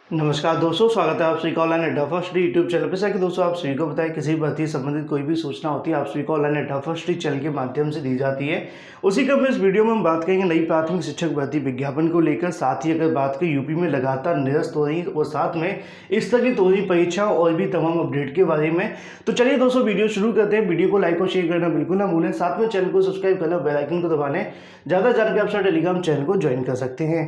नमस्कार दोस्तों, स्वागत है आप सभी का ऑनलाइन अड्डा फर्स्ट यूट्यूब चैनल पर। कि दोस्तों आप सभी को बताएं, किसी भी भर्ती संबंधित कोई भी सूचना होती है आप सभी को ऑनलाइन अड्डा फर्स्ट चैनल के माध्यम से दी जाती है। उसी क्रम में इस वीडियो में हम बात करेंगे नई प्राथमिक शिक्षक भर्ती विज्ञापन को लेकर। साथ ही अगर बात करें यूपी में लगातार निरस्त हो रही और साथ में स्थगित हो रही परीक्षाओं और भी तमाम अपडेट के बारे में, तो चलिए दोस्तों वीडियो शुरू करते हैं। वीडियो को लाइक और शेयर करना बिल्कुल ना भूलें, साथ में चैनल को सब्सक्राइब करना, बेल आइकन को दबाने ज़्यादा जानकर आप टेलीग्राम चैनल को ज्वाइन कर सकते हैं।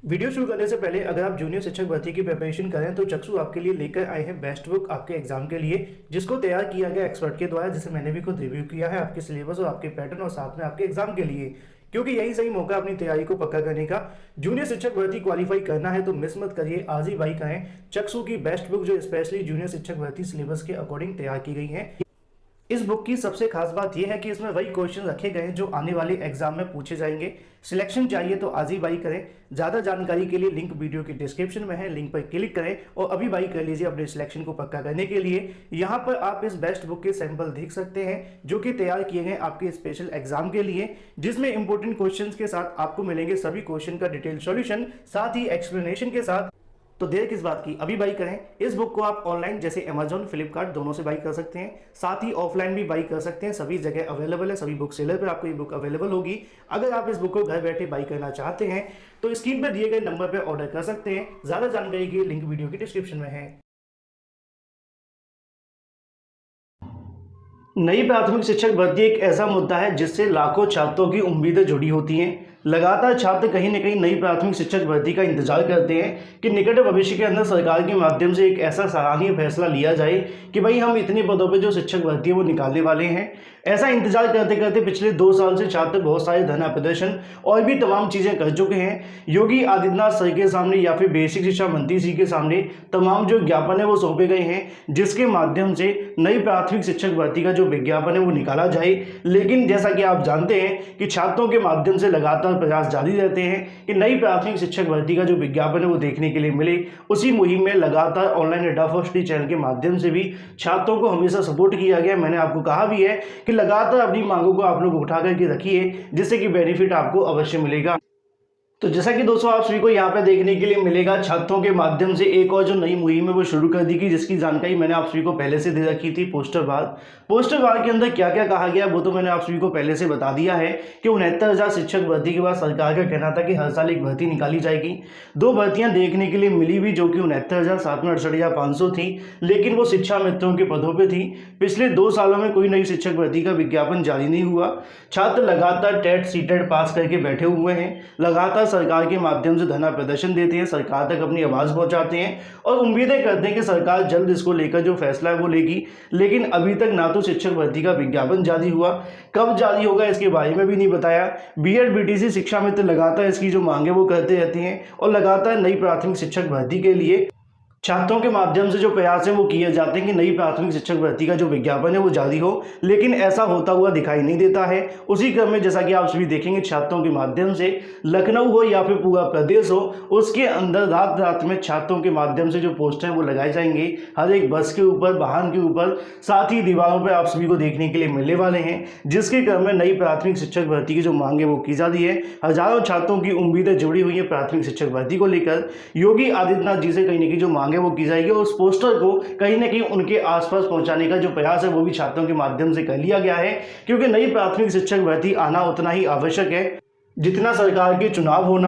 वीडियो शुरू करने से पहले अगर आप जूनियर शिक्षक भर्ती की प्रिपरेशन करें तो चक्षु आपके लिए लेकर आए हैं बेस्ट बुक आपके एग्जाम के लिए, जिसको तैयार किया गया एक्सपर्ट के द्वारा, जिसे मैंने भी खुद रिव्यू किया है आपके सिलेबस और आपके पैटर्न और साथ में आपके एग्जाम के लिए, क्योंकि यही सही मौका अपनी तैयारी को पक्का करने का। जूनियर शिक्षक भर्ती क्वालिफाई करना है तो मिस मत करिए, आज ही बाई करें चक्षु की बेस्ट बुक, जो स्पेशली जूनियर शिक्षक भर्ती सिलेबस के अकॉर्डिंग तैयार की गई है। इस बुक की सबसे खास बात यह है कि इसमें वही क्वेश्चन रखे गए हैं जो आने वाले एग्जाम में पूछे जाएंगे। सिलेक्शन चाहिए तो आज ही बाई करें। ज़्यादा जानकारी के लिए लिंक वीडियो के डिस्क्रिप्शन में है, लिंक पर क्लिक करें और अभी बाई कर लीजिए अपने सिलेक्शन को पक्का करने के लिए। यहाँ पर आप इस बेस्ट बुक के सैंपल देख सकते हैं जो कि तैयार किए गए आपके स्पेशल एग्जाम के लिए, जिसमें इंपॉर्टेंट क्वेश्चन के साथ आपको मिलेंगे सभी क्वेश्चन का डिटेल सॉल्यूशन, साथ ही एक्सप्लेनेशन के साथ। तो देर किस बात की, अभी बाई करें। इस बुक को आप ऑनलाइन जैसे अमेजॉन, फ्लिपकार्ट दोनों से बाई कर सकते हैं, साथ ही ऑफलाइन भी बाई कर सकते हैं। सभी जगह अवेलेबल है, सभी बुक सेलर पर आपको ये बुक अवेलेबल होगी। अगर आप इस बुक को घर बैठे बाई करना चाहते हैं तो स्क्रीन पर दिए गए नंबर पर ऑर्डर कर सकते हैं। ज़्यादा जानकारी के लिंक वीडियो की डिस्क्रिप्शन में है। नई प्राथमिक शिक्षक भर्ती एक ऐसा मुद्दा है जिससे लाखों छात्रों की उम्मीदें जुड़ी होती हैं। लगातार छात्र कहीं न कहीं नई प्राथमिक शिक्षक भर्ती का इंतजार करते हैं कि निकट भविष्य के अंदर सरकार के माध्यम से एक ऐसा सराहनीय फैसला लिया जाए कि भाई हम इतने पदों पे जो शिक्षक भर्ती है वो निकालने वाले हैं। ऐसा इंतजार करते करते पिछले 2 साल से छात्र बहुत सारे धरना प्रदर्शन और भी तमाम चीज़ें कर चुके हैं। योगी आदित्यनाथ सर के सामने या फिर बेसिक शिक्षा मंत्री जी के सामने तमाम जो ज्ञापन है वो सौंपे गए हैं, जिसके माध्यम से नई प्राथमिक शिक्षक भर्ती का जो विज्ञापन है वो निकाला जाए। लेकिन जैसा कि आप जानते हैं कि छात्रों के माध्यम से लगातार प्रयास जारी रहते हैं कि नई प्राथमिक शिक्षक भर्ती का जो विज्ञापन है वो देखने के लिए मिले। उसी मुहिम में लगातार ऑनलाइन अड्डा फर्स्ट चैनल के माध्यम से भी छात्रों को हमेशा सपोर्ट किया गया। मैंने आपको कहा भी है कि लगातार अपनी मांगों को आप लोग उठा करके रखिए, जिससे कि बेनिफिट आपको अवश्य मिलेगा। तो जैसा कि दोस्तों आप सभी को यहाँ पे देखने के लिए मिलेगा, छात्रों के माध्यम से एक और जो नई मुहिम है वो शुरू कर दी गई, जिसकी जानकारी मैंने आप सभी को पहले से दे रखी थी। पोस्टर बार के अंदर क्या क्या कहा गया वो तो मैंने आप सभी को पहले से बता दिया है कि 69,000 शिक्षक भर्ती के बाद सरकार का कहना था कि हर साल एक भर्ती निकाली जाएगी। 2 भर्तियां देखने के लिए मिली भी, जो कि 69,000 साथ में 68,500 थी, लेकिन वो शिक्षा मित्रों के पदों पर थी। पिछले 2 सालों में कोई नई शिक्षक भर्ती का विज्ञापन जारी नहीं हुआ। छात्र लगातार टेट सीटेट पास करके बैठे हुए हैं, लगातार सरकार के माध्यम से धरना प्रदर्शन देते हैं, सरकार तक अपनी आवाज़ पहुंचाते हैं और उम्मीदें करते हैं कि सरकार जल्द इसको लेकर जो फैसला है वो लेगी। लेकिन अभी तक ना तो शिक्षक भर्ती का विज्ञापन जारी हुआ, कब जारी होगा इसके बारे में भी नहीं बताया। बीएड बीटीसी शिक्षा मित्र लगातार इसकी जो मांग है वो करते रहते हैं और लगातार नई प्राथमिक शिक्षक भर्ती के लिए छात्रों के माध्यम से जो प्रयास है वो किए जाते हैं कि नई प्राथमिक शिक्षक भर्ती का जो विज्ञापन है वो जारी हो, लेकिन ऐसा होता हुआ दिखाई नहीं देता है। उसी क्रम में जैसा कि आप सभी देखेंगे, छात्रों के माध्यम से लखनऊ हो या फिर पूरा प्रदेश हो, उसके अंदर रात रात में छात्रों के माध्यम से जो पोस्टर हैं वो लगाए जाएंगे हर एक बस के ऊपर, वाहन के ऊपर, साथ ही दीवारों पर आप सभी को देखने के लिए मिलने वाले हैं। जिसके क्रम में नई प्राथमिक शिक्षक भर्ती की जो मांग है वो की जा रही है। हजारों छात्रों की उम्मीदें जुड़ी हुई है प्राथमिक शिक्षक भर्ती को लेकर। योगी आदित्यनाथ जी से कहीं ना कहीं जो मांग है वो की जाएगी और उस पोस्टर को कहीं ना कहीं उनके आसपास पहुंचाने का जो प्रयास है वो भी छात्रों के माध्यम से कर लिया गया है, क्योंकि नई प्राथमिक शिक्षक भर्ती आना उतना ही आवश्यक है जितना सरकार के चुनाव होना,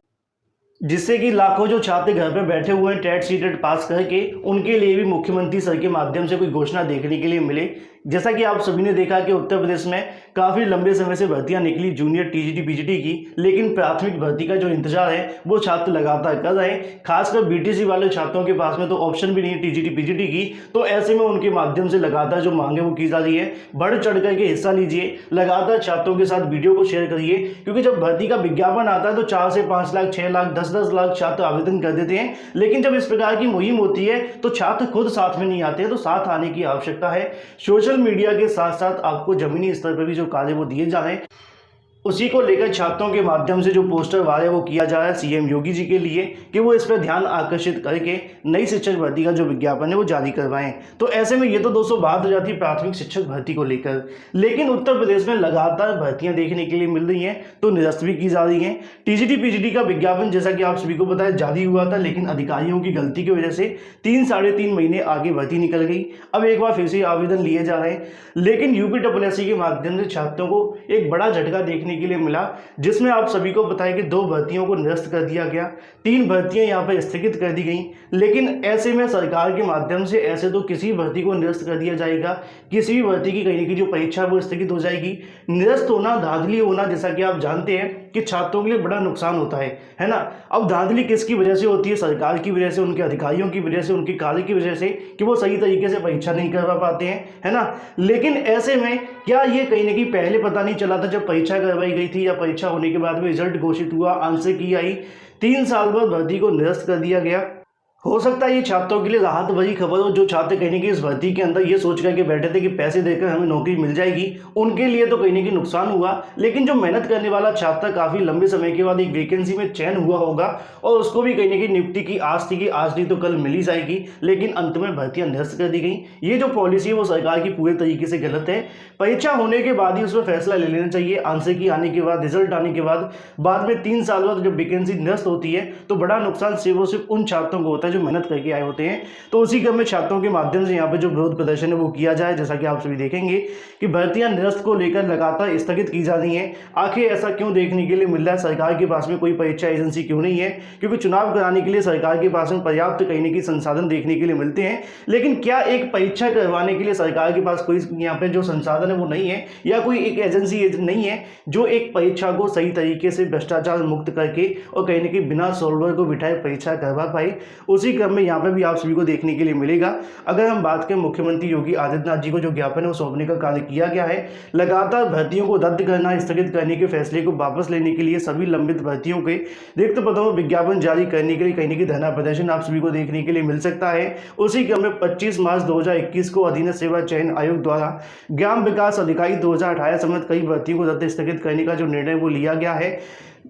जिससे कि लाखों जो छात्र घर पे बैठे हुए हैं टेट सीटेट पास करके, उनके लिए भी मुख्यमंत्री सर के माध्यम से कोई घोषणा देखने के लिए मिले। जैसा कि आप सभी ने देखा कि उत्तर प्रदेश में काफ़ी लंबे समय से भर्तियां निकली जूनियर टीजीटी पीजीटी की, लेकिन प्राथमिक भर्ती का जो इंतजार है वो छात्र लगातार कर रहे हैं। खासकर बीटीसी वाले छात्रों के पास में तो ऑप्शन भी नहीं है टीजीटी पीजीटी की, तो ऐसे में उनके माध्यम से लगातार जो मांग है वो की जा रही है। बढ़ चढ़ करके हिस्सा लीजिए, लगातार छात्रों के साथ वीडियो को शेयर करिए, क्योंकि जब भर्ती का विज्ञापन आता है तो 4 से 5 लाख, 6 लाख, 10-10 लाख छात्र आवेदन कर देते हैं, लेकिन जब इस प्रकार की मुहिम होती है तो छात्र खुद साथ में नहीं आते हैं। तो साथ आने की आवश्यकता है। सोशल मीडिया के साथ साथ आपको जमीनी स्तर पर भी जो कार्य वो दिए जा रहे हैं, उसी को लेकर छात्रों के माध्यम से जो पोस्टर वायरल वो किया जा रहा है सीएम योगी जी के लिए कि वो इस पर ध्यान आकर्षित करके नई शिक्षक भर्ती का जो विज्ञापन है वो जारी करवाएं। तो ऐसे में ये तो दोस्तों बात हो जाती है प्राथमिक शिक्षक भर्ती को लेकर, लेकिन उत्तर प्रदेश में लगातार भर्तियां देखने के लिए मिल रही हैं तो निरस्त भी की जा रही हैं। टीजीटी पीजीटी का विज्ञापन जैसा कि आप सभी को पता है जारी हुआ था, लेकिन अधिकारियों की गलती की वजह से 3-3.5 महीने आगे भर्ती निकल गई। अब एक बार फिर से आवेदन लिए जा रहे हैं, लेकिन यूपीएससी के माध्यम से छात्रों को एक बड़ा झटका देखने के लिए मिला, जिसमें आप सभी को पता है कि 2 भर्तियों को निरस्त कर दिया गया, 3 भर्तियां यहां पर स्थगित कर दी गई। लेकिन ऐसे में सरकार के माध्यम से ऐसे तो किसी भर्ती को निरस्त कर दिया जाएगा, किसी भी भर्ती की कहीं की जो परीक्षा वो स्थगित हो जाएगी। निरस्त होना, धांधली होना, जैसा कि आप जानते हैं कि छात्रों के लिए बड़ा नुकसान होता है ना। अब धांधली किसकी वजह से होती है? सरकार की वजह से, उनके अधिकारियों की वजह से, उनके कार्य की वजह से कि वो सही तरीके से परीक्षा नहीं करवा पाते हैं, है ना। लेकिन ऐसे में क्या ये कहीं ना कहीं पहले पता नहीं चला था जब परीक्षा करवाई गई थी, या परीक्षा होने के बाद में रिजल्ट घोषित हुआ, आंसर की आई, 3 साल बाद भर्ती को निरस्त कर दिया गया? हो सकता है ये छात्रों के लिए राहत भरी खबर हो, जो छात्र कहीं ना कहीं इस भर्ती के अंदर ये सोच करके बैठे थे कि पैसे देकर हमें नौकरी मिल जाएगी, उनके लिए तो कहीं ना कहीं नुकसान हुआ। लेकिन जो मेहनत करने वाला छात्र काफ़ी लंबे समय के बाद एक वैकेंसी में चयन हुआ होगा और उसको भी कहीं ना कहीं नियुक्ति की आस थी कि आज नहीं तो कल मिल ही जाएगी, लेकिन अंत में भर्तियां निरस्त कर दी गई। ये जो पॉलिसी है वो सरकार की पूरे तरीके से गलत है। परीक्षा होने के बाद ही उस पर फैसला ले लेना चाहिए, आंसर की आने के बाद, रिजल्ट आने के बाद में 3 साल बाद जब वैकेंसी निरस्त होती है तो बड़ा नुकसान सिर्फ और सिर्फ उन छात्रों को होता है जो मेहनत करके आए होते हैं। तो उसी क्रम में छात्रों के माध्यम से यहाँ पे जो विरोध प्रदर्शन है वो किया जाए। जैसा कि आप सभी देखेंगे कि भर्तियां निरस्त को लेकर लगातार स्थगित की जा रही हैं। आखिर ऐसा क्यों देखने के लिए मिल रहा है? सरकार के पास में कोई परीक्षा एजेंसी क्यों नहीं है? क्योंकि चुनाव कराने के लिए सरकार के पास में पर्याप्त कहीं ना कहीं संसाधन देखने के लिए मिलते हैं, लेकिन क्या एक परीक्षा करवाने के लिए सरकार के पास कोई यहाँ पे जो संसाधन है वो नहीं है, या कोई एक एजेंसी नहीं है जो एक परीक्षा को सही तरीके से भ्रष्टाचार मुक्त करके और कहीं ना कहीं बिना सोल्वर को बिठाए परीक्षा करवा पाए? उसी क्रम में यहाँ पे भी आप सभी को देखने के लिए मिलेगा। अगर हम बात करें मुख्यमंत्री योगी आदित्यनाथ जी को जो ज्ञापन है वो सौंपने का कार्य किया गया है। लगातार भर्तियों को रद्द करना, स्थगित करने के फैसले को वापस लेने के लिए सभी लंबित भर्तियों के रिक्त पदों में विज्ञापन जारी करने के लिए कहीं ना कहीं धरना प्रदर्शन आप सभी को देखने के लिए मिल सकता है। उसी क्रम में 25 मार्च 2021 को अधीनस्थ सेवा चयन आयोग द्वारा ग्राम विकास अधिकारी 2018 समेत कई भर्तियों को रद्द स्थगित करने का जो निर्णय वो लिया गया है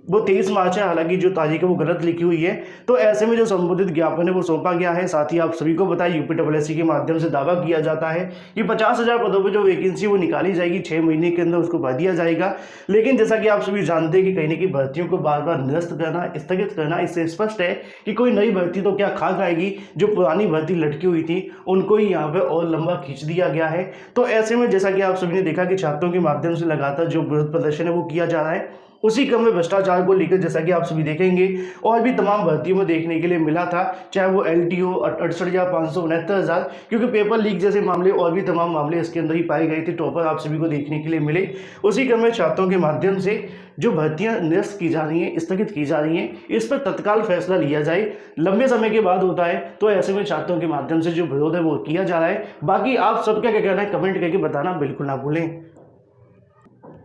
वो 23 मार्च है। हालांकि जो तारीख है वो गलत लिखी हुई है। तो ऐसे में जो संबोधित ज्ञापन है वो सौंपा गया है। साथ ही आप सभी को बताया यूपीएससी के माध्यम से दावा किया जाता है कि 50,000 पदों पर जो वैकेंसी वो निकाली जाएगी, 6 महीने के अंदर उसको भर दिया जाएगा। लेकिन जैसा कि आप सभी जानते हैं कि कहीं ना कहीं भर्तियों को बार बार निरस्त करना, स्थगित करना, इससे स्पष्ट है कि कोई नई भर्ती तो क्या खा खाएगी, जो पुरानी भर्ती लटकी हुई थी उनको ही यहाँ पे और लंबा खींच दिया गया है। तो ऐसे में जैसा कि आप सभी ने देखा कि छात्रों के माध्यम से लगातार जो विरोध प्रदर्शन है वो किया जा रहा है। उसी क्रम में भ्रष्टाचार को लेकर जैसा कि आप सभी देखेंगे और भी तमाम भर्तियों में देखने के लिए मिला था, चाहे वो LTO 68,569,000, क्योंकि पेपर लीक जैसे मामले और भी तमाम मामले इसके अंदर ही पाए गए थे। टॉपर आप सभी को देखने के लिए मिले। उसी क्रम में छात्रों के माध्यम से जो भर्तियां निरस्त की जा रही हैं, स्थगित की जा रही हैं, इस पर तत्काल फैसला लिया जाए। लंबे समय के बाद होता है, तो ऐसे में छात्रों के माध्यम से जो विरोध है वो किया जा रहा है। बाकी आप सबका क्या कहना है कमेंट करके बताना बिल्कुल ना भूलें,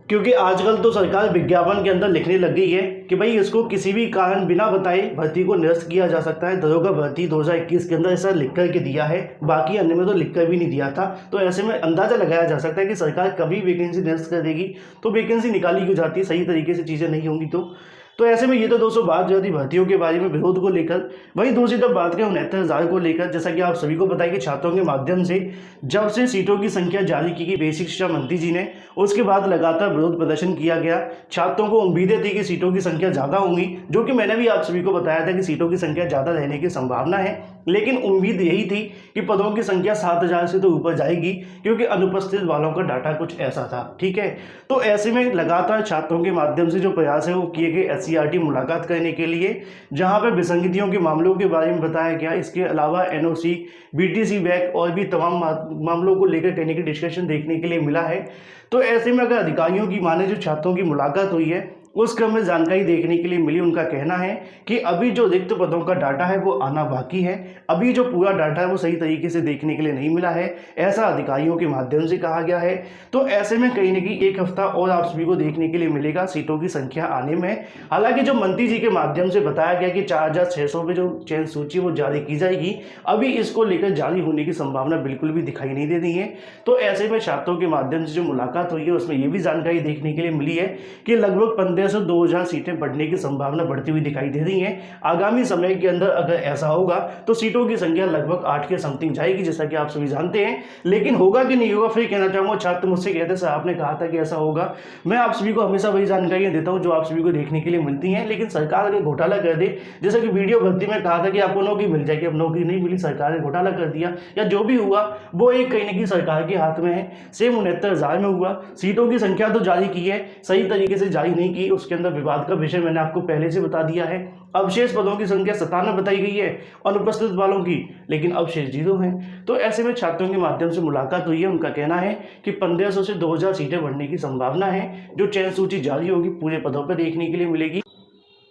क्योंकि आजकल तो सरकार विज्ञापन के अंदर लिखने लग गई है कि भाई इसको किसी भी कारण बिना बताए भर्ती को निरस्त किया जा सकता है। दरोगा भर्ती 2021 के अंदर ऐसा लिख कर के दिया है, बाकी अन्य में तो लिख कर भी नहीं दिया था। तो ऐसे में अंदाजा लगाया जा सकता है कि सरकार कभी वैकेंसी निरस्त कर देगी, तो वैकेंसी निकाली क्यों जाती है, सही तरीके से चीज़ें नहीं होंगी। तो ऐसे में ये तो दोस्तों बात जो थी भर्तियों के बारे में विरोध को लेकर। वहीं दूसरी तरफ बात करें 69,000 को लेकर, जैसा कि आप सभी को पता है कि छात्रों के माध्यम से जब से सीटों की संख्या जारी की गई बेसिक शिक्षा मंत्री जी ने, उसके बाद लगातार विरोध प्रदर्शन किया गया। छात्रों को उम्मीदें थी कि सीटों की संख्या ज़्यादा होंगी, जो कि मैंने भी आप सभी को बताया था कि सीटों की संख्या ज़्यादा रहने की संभावना है, लेकिन उम्मीद यही थी कि पदों की संख्या 7,000 से तो ऊपर जाएगी, क्योंकि अनुपस्थित वालों का डाटा कुछ ऐसा था। ठीक है, तो ऐसे में लगातार छात्रों के माध्यम से जो प्रयास है वो किए गए SCRT मुलाकात करने के लिए, जहां पर विसंगतियों के मामलों के बारे में बताया गया। इसके अलावा NOC, BTC बैक और भी तमाम मामलों को लेकर कहने की डिस्कशन देखने के लिए मिला है। तो ऐसे में अगर अधिकारियों की माने जो छात्रों की मुलाकात हुई है उस क्रम में जानकारी देखने के लिए मिली। उनका कहना है कि अभी जो रिक्त पदों का डाटा है वो आना बाकी है, अभी जो पूरा डाटा है वो सही तरीके से देखने के लिए नहीं मिला है, ऐसा अधिकारियों के माध्यम से कहा गया है। तो ऐसे में कहीं ना कहीं एक हफ्ता और आप सभी को देखने के लिए मिलेगा सीटों की संख्या आने में। हालांकि जो मंत्री जी के माध्यम से बताया गया कि 4600 पे जो चयन सूची वो जारी की जाएगी, अभी इसको लेकर जारी होने की संभावना बिल्कुल भी दिखाई नहीं दे रही है। तो ऐसे में छात्रों के माध्यम से जो मुलाकात हुई है उसमें ये भी जानकारी देखने के लिए मिली है कि लगभग 1500 से 2000 सीटें बढ़ने की संभावना बढ़ती हुई दिखाई दे रही है। आगामी समय के अंदर अगर ऐसा होगा तो सीटों की संख्या लगभग 8 के समथिंग जाएगी, जैसा कि आप सभी जानते हैं। लेकिन होगा कि नहीं होगा, फिर कहना चाहूंगा, छात्र मुझसे कहते सर आपने कहा था कि ऐसा होगा। मैं आप सभी को हमेशा वही जानकारियां देता हूं जो आप सभी को देखने के लिए मिलती हैं। लेकिन सरकार अगर घोटाला कर दे, जैसा कि वीडियो भर्ती में कहा था कि आपको नौकरी मिल जाएगी, अब नौकरी नहीं मिली, सरकार ने घोटाला कर दिया, या जो भी हुआ वो एक कहीं ना कहीं सरकार के हाथ में है। सेम 69,000 में हुआ, सीटों की संख्या तो जारी की है, सही तरीके से जारी नहीं की, उसके अंदर विवाद का विषय मैंने आपको पहले से बता दिया है। अवशेष पदों की संख्या 97 बताई गई है अनुपस्थित वालों की, लेकिन अवशेष 0 हैं। तो ऐसे में छात्रों के माध्यम से मुलाकात हुई है। उनका कहना है कि 1500 से 2000 सीटें बढ़ने की संभावना है। जो चयन सूची जारी होगी पूरे पदों पर देखने के लिए मिलेगी,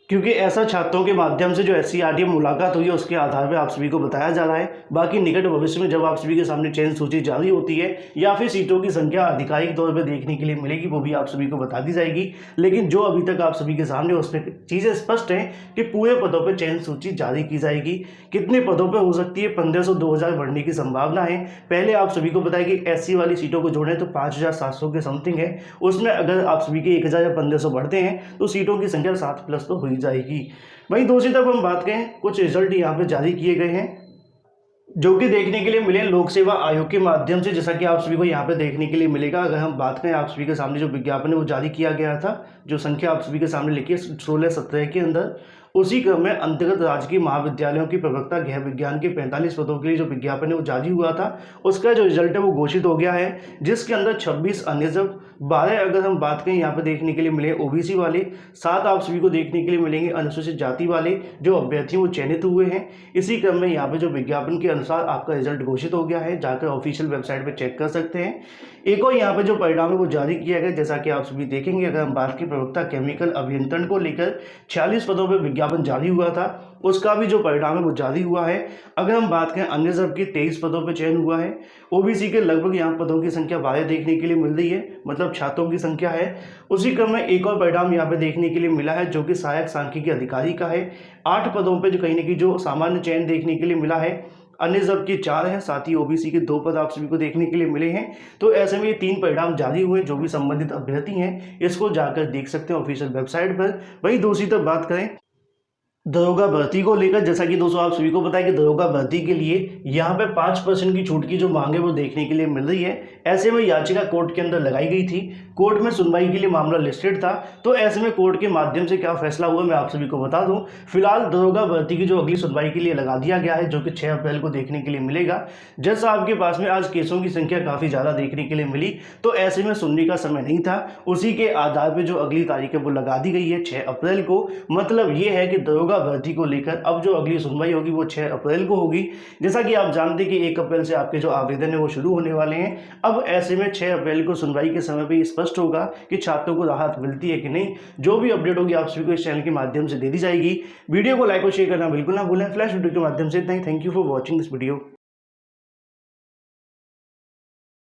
क्योंकि ऐसा छात्रों के माध्यम से जो SCRT मुलाकात हुई है उसके आधार पर आप सभी को बताया जा रहा है। बाकी निकट भविष्य में जब आप सभी के सामने चयन सूची जारी होती है या फिर सीटों की संख्या आधिकारिक तौर पर देखने के लिए मिलेगी, वो भी आप सभी को बता दी जाएगी। लेकिन जो अभी तक आप सभी के सामने उसमें चीज़ें स्पष्ट हैं कि पूरे पदों पर चयन सूची जारी की जाएगी। कितने पदों पर हो सकती है, 1500 2000 बढ़ने की संभावना है। पहले आप सभी को बताया कि SC वाली सीटों को जोड़ें तो 5700 के समथिंग है, उसमें अगर आप सभी के 1000 या 1500 बढ़ते हैं तो सीटों की संख्या 7+ तो हुई जाएगी। वहीं दूसरी तरफ हम बात करें, कुछ रिजल्ट यहाँ पे जारी किए गए हैं जो कि देखने के लिए मिले लोक सेवा आयोग के माध्यम से, जैसा कि आप सभी को यहाँ पे देखने के लिए मिलेगा। अगर हम बात करें, आप सभी के सामने जो विज्ञापन है वो जारी किया गया था, जो संख्या आप सभी के सामने लिखी है 16-17 के अंदर, उसी क्रम में अंतर्गत राजकीय महाविद्यालयों की प्रवक्ता गृह विज्ञान के 45 पदों के लिए जो विज्ञापन है वो जारी हुआ था, उसका जो रिजल्ट है वो घोषित हो गया है, जिसके अंदर 26 अनिजब, 12 अगर हम बात करें यहाँ पे देखने के लिए मिले OBC वाले, 7 आप सभी को देखने के लिए मिलेंगे अनुसूचित जाति वाले जो अभ्यर्थी वो चयनित हुए हैं। इसी क्रम में यहाँ पे जो विज्ञापन के अनुसार आपका रिजल्ट घोषित हो गया है, जाकर ऑफिशियल वेबसाइट पर चेक कर सकते हैं। एक और यहाँ पे जो परिणाम है वो जारी किया गया, जैसा कि आप सभी देखेंगे। अगर हम बात की प्रवक्ता केमिकल अभियंत्रण को लेकर 46 पदों पर विज्ञापन जारी हुआ था, उसका भी जो परिणाम है वो जारी हुआ है। अगर हम बात करें अन्य सब की 23 पदों पर चयन हुआ है। OBC के लगभग यहाँ पदों की संख्या 12 देखने के लिए मिल रही है, मतलब छात्रों की संख्या है। उसी क्रम में एक और परिणाम यहाँ पे देखने के लिए मिला है जो कि सहायक सांख्यिकी अधिकारी का है। 8 पदों पे जो कहीं ना कहीं जो सामान्य चयन देखने के लिए मिला है, अन्य सब की 4 है, साथ ही OBC के 2 पद आप सभी को देखने के लिए मिले हैं। तो ऐसे में ये 3 परिणाम जारी हुए, जो भी संबंधित अभ्यर्थी हैं इसको जाकर देख सकते हैं ऑफिशियल वेबसाइट पर। वहीं दूसरी तरफ बात करें दरोगा भर्ती को लेकर, जैसा कि दोस्तों आप सभी को पता है कि दरोगा भर्ती के लिए यहाँ पे 5% की छूट की जो मांग है वो देखने के लिए मिल रही है। ऐसे में याचिका कोर्ट के अंदर लगाई गई थी, कोर्ट में सुनवाई के लिए मामला लिस्टेड था। तो ऐसे में कोर्ट के माध्यम से क्या फैसला हुआ मैं आप सभी को बता दूं। फिलहाल दरोगा भर्ती की जो अगली सुनवाई के लिए लगा दिया गया है, जो कि 6 अप्रैल को देखने के लिए मिलेगा। जैसा आपके पास में आज केसों की संख्या काफ़ी ज़्यादा देखने के लिए मिली, तो ऐसे में सुनने का समय नहीं था, उसी के आधार पर जो अगली तारीख है वो लगा दी गई है 6 अप्रैल को। मतलब ये है कि दरोगा भर्ती को लेकर अब जो अगली सुनवाई होगी वो 6 अप्रैल को होगी। जैसा कि आप जानते हैं कि 1 अप्रैल से आपके जो आवेदन है वो शुरू होने वाले हैं। अब ऐसे में 6 अप्रैल को सुनवाई के समय पे स्पष्ट होगा कि छात्रों को राहत मिलती है कि नहीं। जो भी अपडेट होगी आप सभी को इस चैनल के माध्यम से दे दी जाएगी। वीडियो को लाइक और शेयर करना बिल्कुल ना भूलें। फ्लैश वीडियो के माध्यम से इतना ही। Thank you for watching this video.